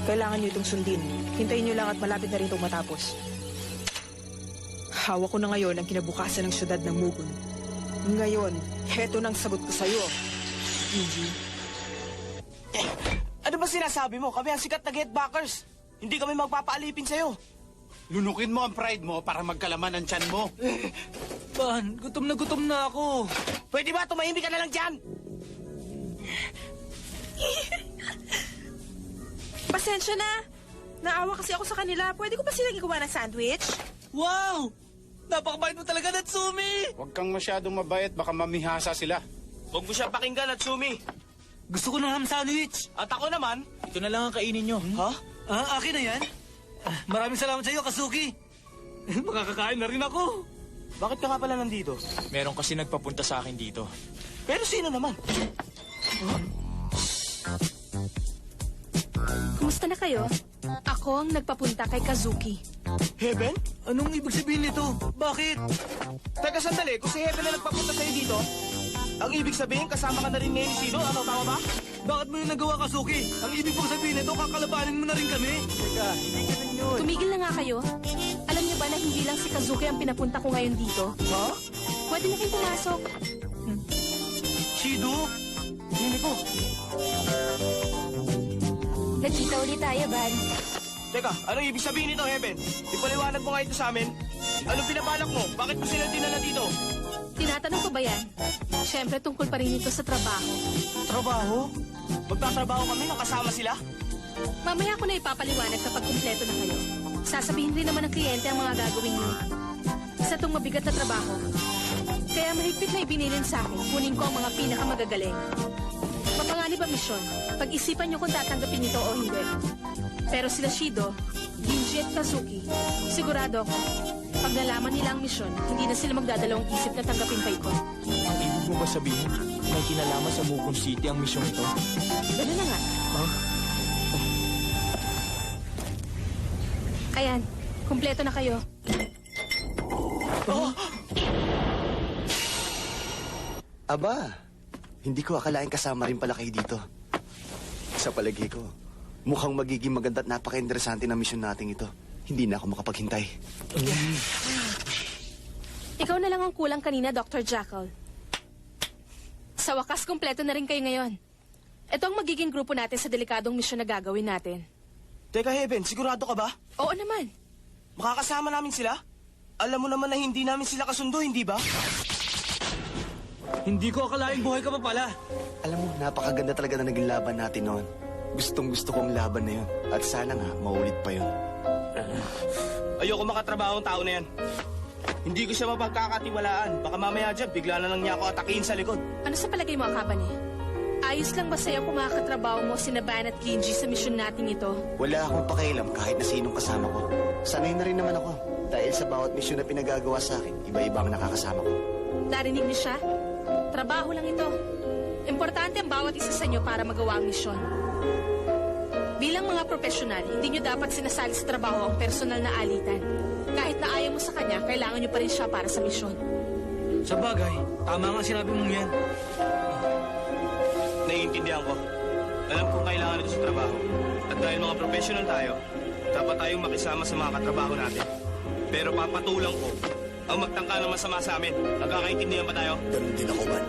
Kailangan nyo itong sundin. Hintayin nyo lang at malapit na rin itong matapos. Hawak ko na ngayon ang kinabukasan ng syudad ng Mugun. Ngayon, heto nang sagot ko sa'yo, Gigi. Ano ba sinasabi mo? Kami ang sikat na getbackers. Hindi kami magpapaalipin sa'yo. Lunukin mo ang pride mo para magkalaman ang tiyan mo. Ban, gutom na ako. Pwede ba tumahimik ka na lang dyan? Pasensya na. Naawa kasi ako sa kanila. Pwede ko ba silang igawa ng sandwich? Wow! Napakabait mo talaga, Natsumi! Huwag kang masyadong mabait, baka mamihasa sila. Huwag mo siya pakinggan at sumi. Gusto ko ng ham sandwich. At ako naman, Ito na lang ang kainin nyo. ha? Akin na yan? Maraming salamat sa iyo, Kazuki. Makakakain na rin ako. Bakit ka nga pala nandito? Meron kasi nagpapunta sa akin dito. Pero sino naman? Kumusta na kayo? Ako ang nagpapunta kay Kazuki. Heaven? Anong ibig sabihin nito? Bakit? Teka sandali, kung si Heaven na nagpapunta sa'yo dito, ang ibig sabihin kasama ka na rin ngayon ni Sino? Ano, tama ba? Bakit mo yung nagawa, Kazuki? Ang ibig pong sabihin nito, kakalabanin mo na rin kami. Teka, hindi ganun yun. Tumigil na nga kayo. Alam niyo ba na hindi lang si Kazuki ang pinapunta ko ngayon dito? Ha? Pwede na kayong pumasok. Shido? Hindi ko. Nagkita ulit tayo, Ban. Teka, anong ibig sabihin nito, Heaven? Ipaliwanag mo nga ito sa amin. Anong pinabalak mo? Bakit mo sila dinala dito? Tinatanong ko ba yan? Siyempre, tungkol pa rin ito sa trabaho. Trabaho? Magtatrabaho kami nang kasama sila? Mamaya ko na ipapaliwanag kapag kumpleto na kayo. Sasabihin rin naman ng kliyente ang mga gagawin niyo. Isa tong mabigat na trabaho. Kaya mahigpit na ibinilin sa akin, kunin ko ang mga pinakamagagaling. Mapanganib ang misyon. Pag-isipan niyo kung tatanggapin ito o hindi. Pero sila Shido, Ginji at Kazuki, sigurado ako, pag nalaman nila ang misyon, hindi na sila magdadalawang isip na tanggapin pa ito. Ang ibig mo ba sabihin, may kinalaman sa Mugun City ang misyong ito? Ganun na nga. Ayan, kumpleto na kayo. Aba, hindi ko akalain kasama rin pala kayo dito. Sa palagay ko, mukhang magiging maganda at napaka-interesante na misyon natin ito. Hindi na ako makapaghintay. Ikaw na lang ang kulang kanina, Dr. Jackal. Sa wakas, kumpleto na rin kayo ngayon. Ito ang magiging grupo natin sa delikadong misyon na gagawin natin. Teka, Heaven, sigurado ka ba? Oo naman. Makakasama namin sila? Alam mo naman na hindi namin sila kasundo, hindi ba? Hindi ko akalain buhay ka pa pala. Alam mo, napakaganda talaga na naging laban natin noon. Gustong gusto ko ang laban na yun. At sana nga, maulit pa yun. Ayoko makatrabaho ang tao na yan. Hindi ko siya mapagkakatiwalaan. Baka mamaya dyan, bigla na lang niya ako atakihin sa likod. Ano sa palagay mo, Akabane? Ayos lang ba sa'yo kung makakatrabaho mo si Ban at Ginji sa misyon natin ito? Wala akong pakialam kahit na sinong kasama ko. Sanay na rin naman ako. Dahil sa bawat misyon na pinagagawa sa akin, iba-iba ang nakakasama ko. Narinig niyo siya? Trabaho lang ito. Importante ang bawat isa sa inyo para magawa ang misyon. Bilang mga profesional, hindi nyo dapat sinasali sa trabaho ang personal na alitan. Kahit na ayaw mo sa kanya, kailangan nyo pa rin siya para sa misyon. Sa bagay, tama nga sinabi mong yan. Naiintindihan ko. Alam kong kailangan ito sa trabaho. At dahil mga professional tayo, dapat tayong makisama sa mga katrabaho natin. Pero papatulang ko ang magtangka ng masama sa amin. Nagkakaintindihan ba tayo? Ganun din ako, man.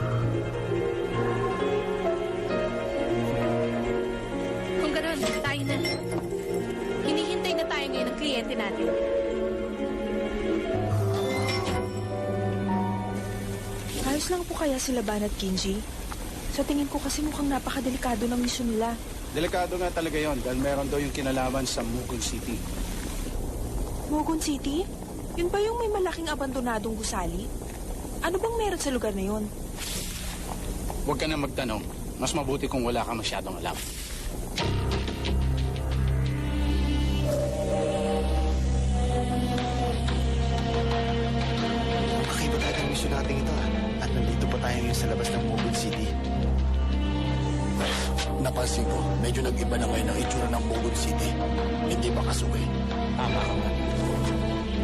Kung gano'n, tayo na. Hinihintay na tayo ngayon ng kliyente natin. Ayos lang po kaya sila Ban at Ginji? Sa tingin ko kasi mukhang napakadelikado ng misyon nila. Delikado nga talaga yon dahil meron daw yung kinalaman sa Mugun City. Mugun City? Yun ba yung may malaking abandonadong gusali? Ano bang meron sa lugar na yun? Huwag ka na magtanong. Mas mabuti kung wala ka masyadong alam. Kakaiba tayo ng misyon natin ito, ha? At nandito pa tayo ngayon sa labas ng Mugun City. Napansin ko, medyo nag-iba na ngayon ang itsura ng Mugun City. Hindi ba, Kazuki?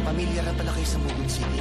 Pamilyar na pala kayo sa Mugun City.